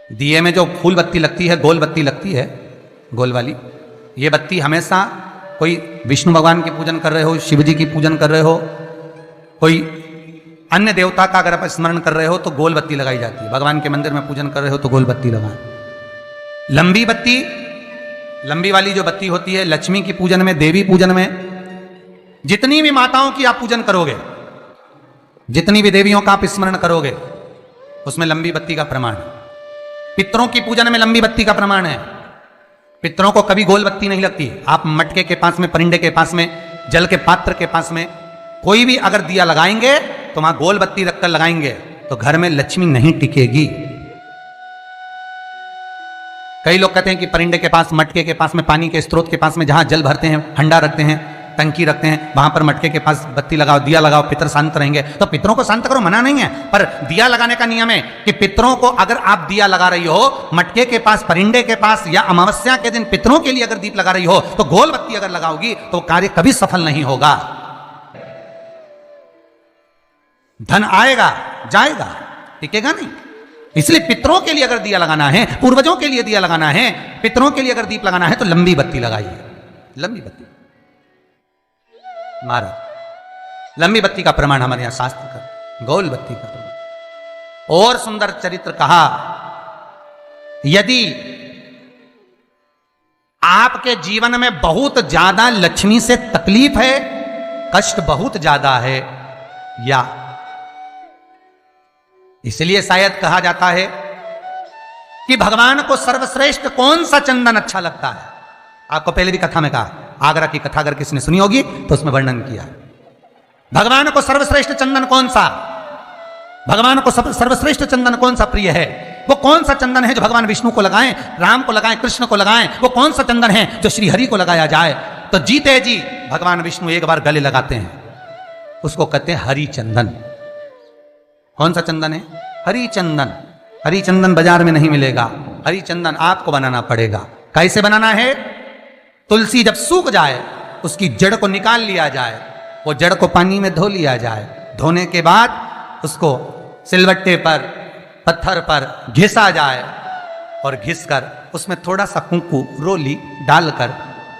दिए में जो फूल बत्ती लगती है, गोल बत्ती लगती है, गोल वाली, ये बत्ती हमेशा कोई विष्णु भगवान की पूजन कर रहे हो, शिव जी की पूजन कर रहे हो, कोई अन्य देवता का अगर आप स्मरण कर रहे हो तो गोल बत्ती लगाई जाती है। भगवान के मंदिर में पूजन कर रहे हो तो गोल बत्ती लगाएं। लंबी बत्ती, लंबी वाली जो बत्ती होती है, लक्ष्मी की पूजन में, देवी पूजन में, जितनी भी माताओं की आप पूजन करोगे, जितनी भी देवियों का आप स्मरण करोगे, उसमें लंबी बत्ती का प्रमाण है। पितरों की पूजन में लंबी बत्ती का प्रमाण है। पितरों को कभी गोल बत्ती नहीं लगती। आप मटके के पास में, परिंदे के पास में, जल के पात्र के पास में कोई भी अगर दिया लगाएंगे तो वहां गोल बत्ती रखकर लगाएंगे तो घर में लक्ष्मी नहीं टिकेगी। कई लोग कहते हैं कि परिंदे के पास, मटके के पास में, पानी के स्रोत के पास में जहां जल भरते हैं, हंडा रखते हैं, टंकी रखते हैं, वहां पर मटके के पास बत्ती लगाओ, दिया लगाओ, पितर शांत रहेंगे। तो पितरों को शांत करो, मना नहीं है, पर दिया लगाने का नियम है कि पितरों को अगर आप दिया लगा रही हो मटके के पास, परिंदे के पास, या अमावस्या के दिन पितरों के लिए अगर दीप लगा रही हो तो गोल बत्ती अगर लगाओगी तो कार्य कभी सफल नहीं होगा। धन आएगा जाएगा, टिकेगा नहीं। इसलिए पितरों के लिए अगर दिया लगाना है, पूर्वजों के लिए दिया लगाना है, पितरों के लिए अगर दीप लगाना है तो लंबी बत्ती लगाइए। लंबी बत्ती महाराज, लंबी बत्ती का प्रमाण हमारे यहां शास्त्र का, गोल बत्ती का प्रमाण। और सुंदर चरित्र कहा, यदि आपके जीवन में बहुत ज्यादा लक्ष्मी से तकलीफ है, कष्ट बहुत ज्यादा है, या इसलिए शायद कहा जाता है कि भगवान को सर्वश्रेष्ठ कौन सा चंदन अच्छा लगता है। आपको पहले भी कथा में कहा, आगरा की कथा अगर किसी ने सुनी होगी तो उसमें वर्णन किया। भगवान को सर्वश्रेष्ठ चंदन कौन सा, भगवान को सर्वश्रेष्ठ चंदन कौन सा प्रिय है, वो कौन सा चंदन है जो भगवान विष्णु को लगाएं, राम को लगाएं, कृष्ण को लगाएं, वो कौन सा चंदन है जो श्री हरि को लगाया जाए। तो जीते जी भगवान विष्णु एक बार गले लगाते हैं, उसको कहते हैं हरि चंदन। कौन सा चंदन है? हरि चंदन। हरि चंदन बाजार में नहीं मिलेगा, हरि चंदन आपको बनाना पड़ेगा। कैसे बनाना है? तुलसी जब सूख जाए उसकी जड़ को निकाल लिया जाए, वो जड़ को पानी में धो लिया जाए, धोने के बाद उसको सिलवट्टे पर, पत्थर पर घिसा जाए और घिसकर उसमें थोड़ा सा कुंकू, रोली डालकर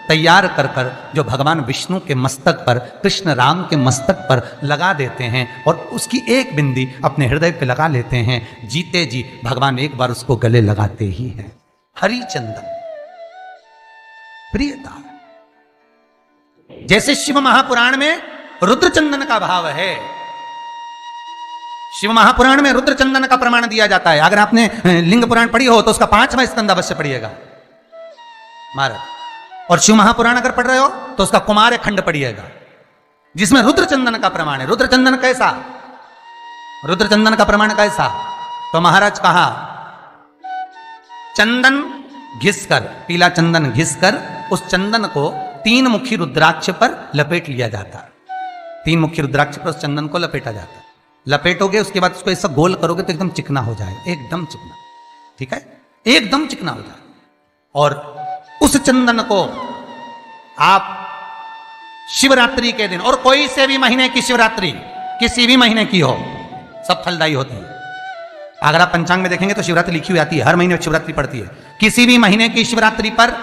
तैयार कर कर जो भगवान विष्णु के मस्तक पर, कृष्ण राम के मस्तक पर लगा देते हैं और उसकी एक बिंदी अपने हृदय पे लगा लेते हैं। जीते जी भगवान एक बार उसको गले लगाते ही हैं। हरि चंदन प्रियता। जैसे शिव महापुराण में रुद्र चंदन का भाव है, शिव महापुराण में रुद्र चंदन का प्रमाण दिया जाता है। अगर आपने लिंग पुराण पढ़ी हो तो उसका 5वां स्कंद अवश्य पढ़िएगा महाराज, और शिव महापुराण अगर पढ़ रहे हो तो उसका कुमार खंड पढ़िएगा, जिसमें रुद्र चंदन का प्रमाण है। रुद्र चंदन कैसा, रुद्र चंदन का प्रमाण कैसा? तो महाराज कहा, चंदन घिसकर, पीला चंदन घिसकर उस चंदन को 3 मुखी रुद्राक्ष पर लपेट लिया जाता। 3 मुखी रुद्राक्ष पर उस चंदन को लपेटा जाता। लपेटोगे उसके बाद उसको ऐसा गोल करोगे तो एकदम चिकना हो जाए, एकदम चिकना, ठीक है, एकदम चिकना हो जाए। और उस चंदन को आप शिवरात्रि के दिन, और कोई से भी महीने की शिवरात्रि, किसी भी महीने की हो, सब फलदायी होती है। अगर आप पंचांग में देखेंगे तो शिवरात्रि लिखी हुई आती है, हर महीने शिवरात्रि पड़ती है। किसी भी महीने की शिवरात्रि पर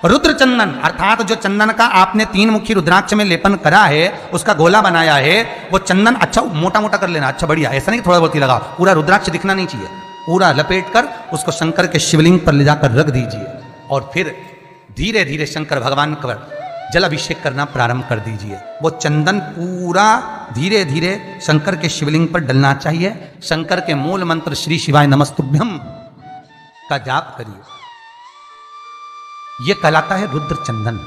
रुद्र चंदन, अर्थात जो चंदन का आपने 3 मुखी रुद्राक्ष में लेपन करा है, उसका गोला बनाया है, वो चंदन अच्छा मोटा मोटा कर लेना, अच्छा बढ़िया, ऐसा नहीं थोड़ा बहुत ही लगाओ, पूरा रुद्राक्ष दिखना नहीं चाहिए। पूरा लपेट कर उसको शंकर के शिवलिंग पर ले जाकर रख दीजिए और फिर धीरे धीरे शंकर भगवान का जल अभिषेक करना प्रारंभ कर दीजिए। वो चंदन पूरा धीरे धीरे शंकर के शिवलिंग पर डलना चाहिए। शंकर के मूल मंत्र श्री शिवाय नमस्तुभ्यम का जाप करिए। यह कहलाता है रुद्र चंदन।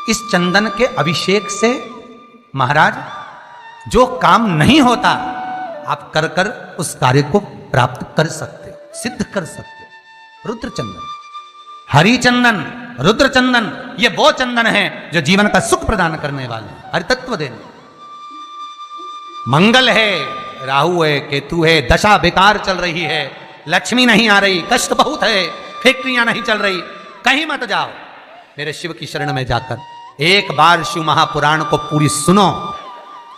इस चंदन के अभिषेक से महाराज जो काम नहीं होता आप कर कर उस कार्य को प्राप्त कर सकते, सिद्ध कर सकते। रुद्र चंदन, हरि चंदन, रुद्र चंदन, ये वो चंदन है जो जीवन का सुख प्रदान करने वाले, हरि तत्व देने। मंगल है, राहु है, केतु है, दशा बेकार चल रही है, लक्ष्मी नहीं आ रही, कष्ट बहुत है, फैक्ट्रियां नहीं चल रही, कहीं मत जाओ, मेरे शिव की शरण में जाकर एक बार शिव महापुराण को पूरी सुनो,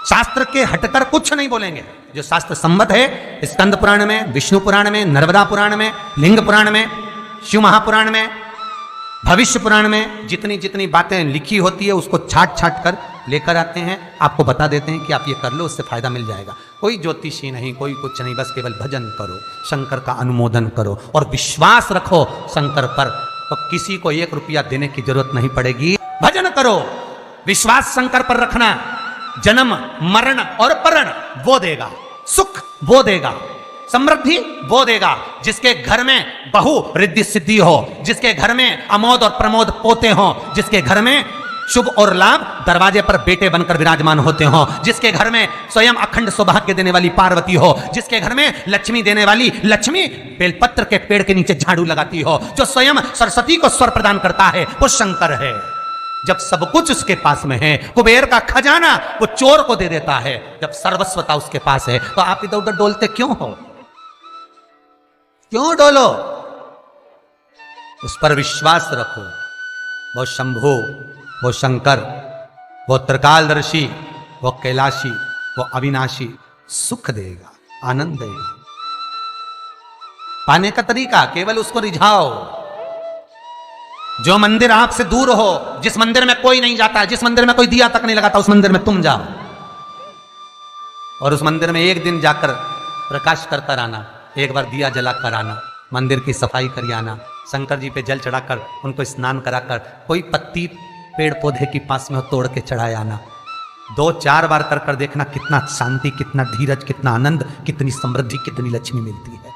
शास्त्र के हटकर कुछ नहीं बोलेंगे। जो शास्त्र सम्मत है, स्कंद पुराण में, विष्णु पुराण में, नर्मदा पुराण में, लिंग पुराण में, शिव महापुराण में, भविष्य पुराण में जितनी जितनी बातें लिखी होती है उसको छाट छाट कर लेकर आते हैं, आपको बता देते हैं कि आप ये कर लो, उससे फायदा मिल जाएगा। कोई ज्योतिषी नहीं, कोई कुछ नहीं, बस केवल भजन करो, शंकर का अनुमोदन करो और विश्वास रखो शंकर पर, तो किसी को 1 रुपया देने की जरूरत नहीं पड़ेगी। भजन करो, विश्वास शंकर पर रखना, जन्म मरण और परण वो देगा, सुख वो देगा, समृद्धि वो देगा। जिसके घर में बहु रिद्धि सिद्धि हो, जिसके घर में अमोद और प्रमोद पोते हो, जिसके घर में शुभ और लाभ दरवाजे पर बेटे बनकर विराजमान होते हो, जिसके घर में स्वयं अखंड सौभाग्य देने वाली पार्वती हो, जिसके घर में लक्ष्मी देने वाली लक्ष्मी बेलपत्र के पेड़ के नीचे झाड़ू लगाती हो, जो स्वयं सरस्वती को स्वर प्रदान करता है, वो शंकर है। जब सब कुछ उसके पास में है, कुबेर का खजाना वो चोर को दे देता है, जब सर्वस्वता उसके पास है, तो आप इधर उधर डोलते क्यों हो? क्यों डोलो? उस पर विश्वास रखो। वो शंभु, वो शंकर, वो त्रिकालदर्शी, वो कैलाशी, वो अविनाशी सुख देगा, आनंद देगा। पाने का तरीका केवल उसको रिझाओ। जो मंदिर आपसे दूर हो, जिस मंदिर में कोई नहीं जाता, जिस मंदिर में कोई दिया तक नहीं लगाता, उस मंदिर में तुम जाओ और उस मंदिर में एक दिन जाकर प्रकाश करता रहना, एक बार दिया जला कर आना, मंदिर की सफाई कर आना, शंकर जी पे जल चढ़ाकर उनको स्नान कराकर, कोई पत्ती पेड़ पौधे के पास में तोड़ के चढ़ाए आना। 2-4 बार कर कर देखना कितना शांति, कितना धीरज, कितना आनंद, कितनी समृद्धि, कितनी लक्ष्मी मिलती है।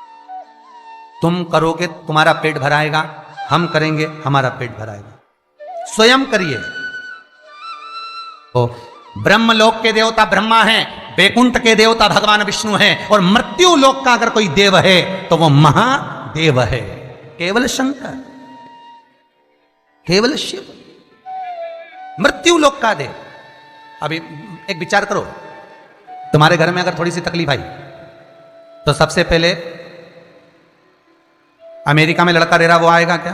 तुम करोगे तुम्हारा पेट भराएगा, हम करेंगे हमारा पेट भराएगा। स्वयं करिए। तो ब्रह्मलोक के देवता ब्रह्मा हैं, वैकुंठ के देवता भगवान विष्णु हैं, और मृत्यु लोक का अगर कोई देव है तो वो महादेव है, केवल शंकर, केवल शिव, मृत्यु लोक का देव। अभी एक विचार करो, तुम्हारे घर में अगर थोड़ी सी तकलीफ आई तो सबसे पहले अमेरिका में लड़का रह रहा वो आएगा क्या?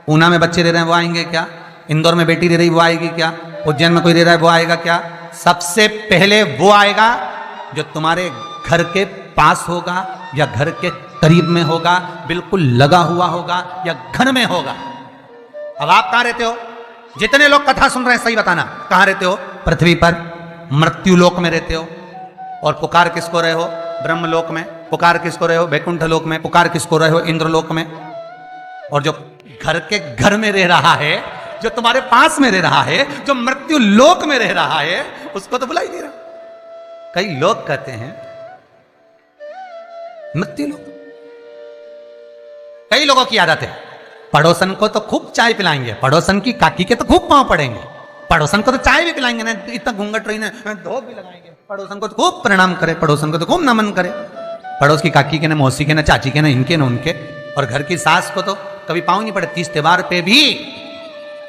पूना में बच्चे रह रहे हैं वो आएंगे क्या? इंदौर में बेटी रह रही वो आएगी क्या? उज्जैन में कोई रह रहा है वो आएगा क्या? सबसे पहले वो आएगा जो तुम्हारे घर के पास होगा या घर के करीब में होगा, बिल्कुल लगा हुआ होगा या घर में होगा। अब आप कहां रहते हो? जितने लोग कथा सुन रहे हैं सही बताना, कहां रहते हो? पृथ्वी पर, मृत्यु लोक में रहते हो। और पुकार किसको रहे हो? ब्रह्मलोक में। पुकार किसको रहे हो? वैकुंठ लोक में। पुकार किसको रहे हो? इंद्रलोक में। और जो घर के घर में रह रहा है, जो तुम्हारे पास में रह रहा है, जो मृत्यु लोक में रह रहा है, उसको तो बुला ही नहीं रहा। कई लोग कहते हैं मृत्यु लोक। कई लोगों की आदत है, पड़ोसन को तो खूब चाय पिलाएंगे, पड़ोसन की काकी के तो खूब पांव पड़ेंगे, पड़ोसन को तो चाय भी पिलाएंगे ना, इतना घूंघट रही ना, धोख भी लगाएंगे, पड़ोसन को तो खूब प्रणाम करे, पड़ोसन को तो खूब नमन करे, पड़ोस की काकी के ना, मौसी के ना, चाची के ना, इनके ना उनके। और घर की सास को तो कभी पाँव नहीं पड़े। 30 त्योहार पे भी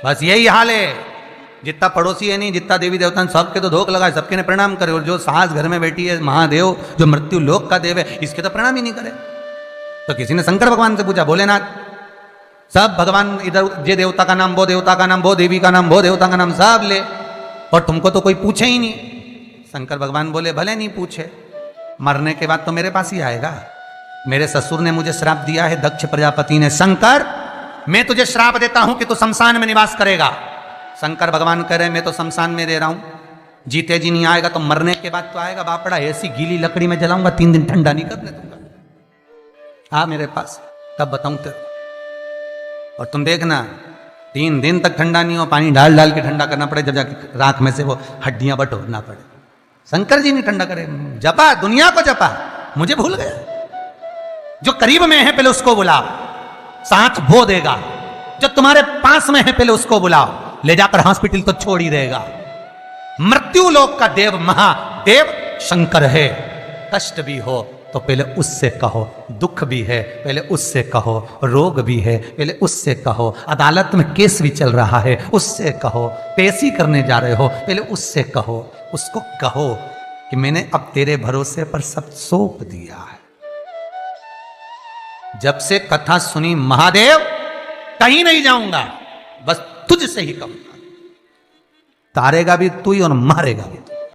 बस यही हाल है। जितना पड़ोसी है नहीं, जितना देवी देवता सबके तो धोख लगाए, सबके ने प्रणाम करे। और जो सास घर में बैठी है, महादेव जो मृत्यु लोक का देव है, इसके तो प्रणाम ही नहीं करे। तो किसी ने शंकर भगवान से पूछा, भोलेनाथ सब भगवान इधर, ये देवता का नाम, वो देवता का नाम, वो देवी का नाम, वो देवता का नाम सब ले, और तुमको तो कोई पूछे ही नहीं। शंकर भगवान बोले, भले नहीं पूछे, मरने के बाद तो मेरे पास ही आएगा। मेरे ससुर ने मुझे श्राप दिया है, दक्ष प्रजापति ने, शंकर मैं तुझे श्राप देता हूं कि तू शमशान में निवास करेगा। शंकर भगवान कह रहे मैं तो शमशान में रह रहा हूं, जीते जी नहीं आएगा तो मरने के बाद तो आएगा। बापड़ा ऐसी गीली लकड़ी में जलाऊंगा, 3 दिन ठंडा नहीं करने दूंगा। आ मेरे पास, तब बताऊं तेरे। और तुम देखना 3 दिन तक ठंडा नहीं हो, पानी डाल डाल के ठंडा करना पड़े, जब जाके राख में से वो हड्डियां बटोरना पड़े। शंकर जी नहीं ठंडा करे, जपा दुनिया को जपा, मुझे भूल गया। जो करीब में है पहले उसको बुलाओ, साथ वो देगा। जो तुम्हारे पास में है पहले उसको बुलाओ, ले जाकर हॉस्पिटल तो छोड़ ही देगा। मृत्यु लोक का देव महादेव शंकर है। कष्ट भी हो तो पहले उससे कहो, दुख भी है पहले उससे कहो, रोग भी है पहले उससे कहो, अदालत में केस भी चल रहा है उससे कहो, पेशी करने जा रहे हो पहले उससे कहो। उसको कहो कि मैंने अब तेरे भरोसे पर सब सौंप दिया है। जब से कथा सुनी महादेव कहीं नहीं जाऊंगा, बस तुझसे ही कहूंगा। तारेगा भी तू ही और मारेगा भी तू।